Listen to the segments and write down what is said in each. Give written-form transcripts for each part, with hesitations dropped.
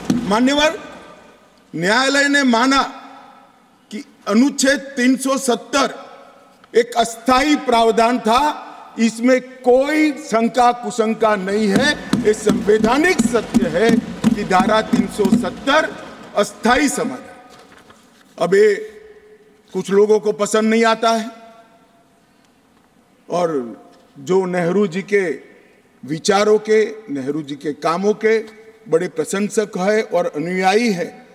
मान्यवर, न्यायालय ने माना कि अनुच्छेद 370 एक अस्थायी प्रावधान था, इसमें कोई शंका कुशंका नहीं है। ये संवैधानिक सत्य है कि धारा 370 अस्थायी समाधान। अब ये कुछ लोगों को पसंद नहीं आता है, और जो नेहरू जी के विचारों के, नेहरू जी के कामों के बड़े प्रशंसक है और अनुयायी है,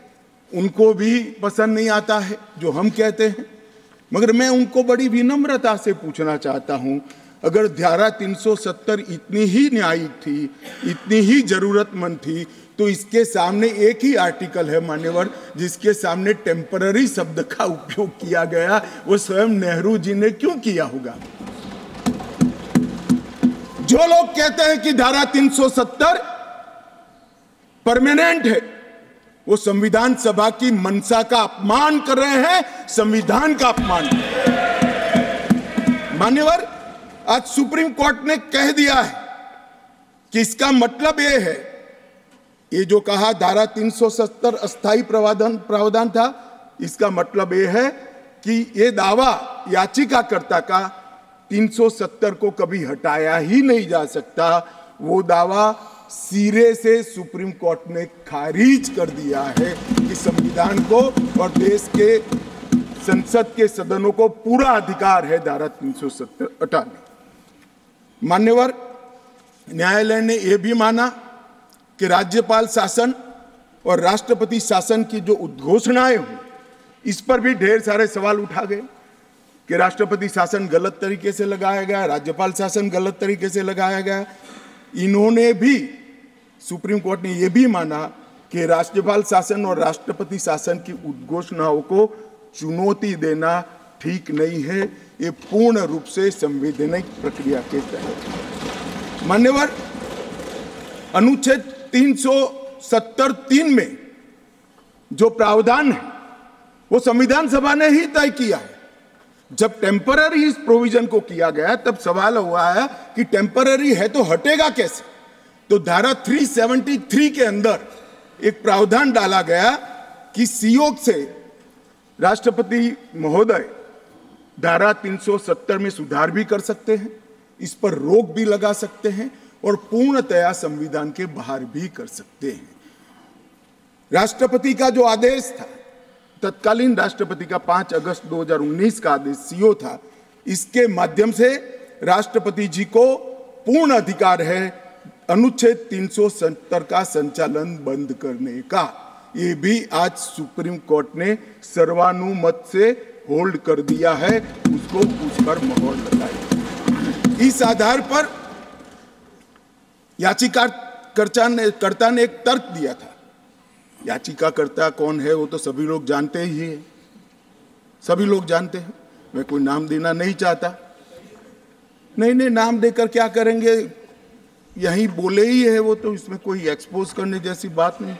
उनको भी पसंद नहीं आता है जो हम कहते हैं। मगर मैं उनको बड़ी विनम्रता से पूछना चाहता हूं, अगर धारा 370 इतनी ही न्यायिक थी, इतनी ही जरूरतमंद थी, तो इसके सामने एक ही आर्टिकल है मान्यवर जिसके सामने टेम्पररी शब्द का उपयोग किया गया, वो स्वयं नेहरू जी ने क्यों किया होगा? जो लोग कहते हैं कि धारा 370 परमानेंट है, वो संविधान सभा की मंशा का अपमान कर रहे हैं, संविधान का अपमान कर रहे हैं। मान्यवर, आज सुप्रीम कोर्ट ने कह दिया है कि इसका मतलब यह है, ये जो कहा धारा 370 अस्थायी प्रावधान था, इसका मतलब यह है कि ये दावा याचिकाकर्ता का 370 को कभी हटाया ही नहीं जा सकता। वो दावा सिरे से सुप्रीम कोर्ट ने खारिज कर दिया है कि संविधान को और देश के संसद के सदनों को पूरा अधिकार है धारा 370 हटाने। मान्यवर, न्यायालय ने यह भी माना कि राज्यपाल शासन और राष्ट्रपति शासन की जो उद्घोषणाएं हुई, इस पर भी ढेर सारे सवाल उठा गए कि राष्ट्रपति शासन गलत तरीके से लगाया गया, राज्यपाल शासन गलत तरीके से लगाया गया। इन्होंने भी, सुप्रीम कोर्ट ने यह भी माना कि राज्यपाल शासन और राष्ट्रपति शासन की उद्घोषणाओं को चुनौती देना ठीक नहीं है, ये पूर्ण रूप से संवैधानिक प्रक्रिया के तहत। मान्यवर, अनुच्छेद 370(3) में जो प्रावधान है वो संविधान सभा ने ही तय किया है। जब टेम्पररी इस प्रोविजन को किया गया, तब सवाल हुआ है कि टेम्पररी है तो हटेगा कैसे? तो धारा 373 के अंदर एक प्रावधान डाला गया कि सियोग से राष्ट्रपति महोदय धारा 370 में सुधार भी कर सकते हैं, इस पर रोक भी लगा सकते हैं और पूर्णतया संविधान के बाहर भी कर सकते हैं। राष्ट्रपति का जो आदेश था, तत्कालीन राष्ट्रपति का 5 अगस्त 2019 का आदेश सीओ था, इसके माध्यम से राष्ट्रपति जी को पूर्ण अधिकार है अनुच्छेद 370 का संचालन बंद करने का। ये भी आज सुप्रीम कोर्ट ने सर्वानुमत से होल्ड कर दिया है, उसको उस पर मोहर लगाई। इस आधार पर याचिकाकर्ता ने एक तर्क दिया था। याचिकाकर्ता कौन है वो तो सभी लोग जानते ही हैं, सभी लोग जानते हैं, मैं कोई नाम देना नहीं चाहता। नहीं, नाम देकर क्या करेंगे, यही बोले ही है वो, तो इसमें कोई एक्सपोज करने जैसी बात नहीं।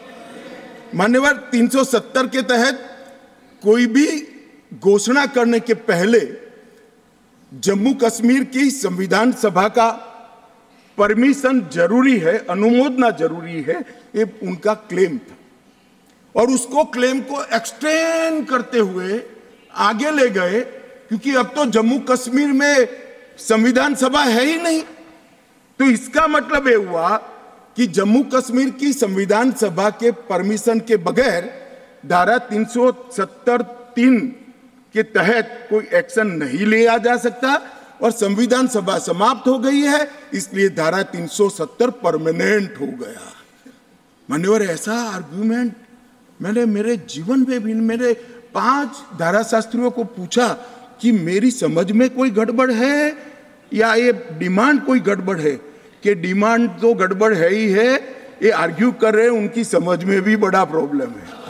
मान्यवर, 370 के तहत कोई भी घोषणा करने के पहले जम्मू कश्मीर की संविधान सभा का परमिशन जरूरी है, अनुमोदना जरूरी है, ये उनका क्लेम था। और उसको क्लेम को एक्सटेंड करते हुए आगे ले गए, क्योंकि अब तो जम्मू कश्मीर में संविधान सभा है ही नहीं। तो इसका मतलब ये हुआ कि जम्मू कश्मीर की संविधान सभा के परमिशन के बगैर धारा 370(3) के तहत कोई एक्शन नहीं लिया जा सकता और संविधान सभा समाप्त हो गई है, इसलिए धारा 370 परमानेंट हो गया। मान्यवर, ऐसा आर्गुमेंट मैंने मेरे जीवन में भी, मेरे 5 धाराशास्त्रियों को पूछा कि मेरी समझ में कोई गड़बड़ है या ये डिमांड कोई गड़बड़ है, कि डिमांड तो गड़बड़ है ही है, ये आर्ग्यू कर रहे हैं, उनकी समझ में भी बड़ा प्रॉब्लम है।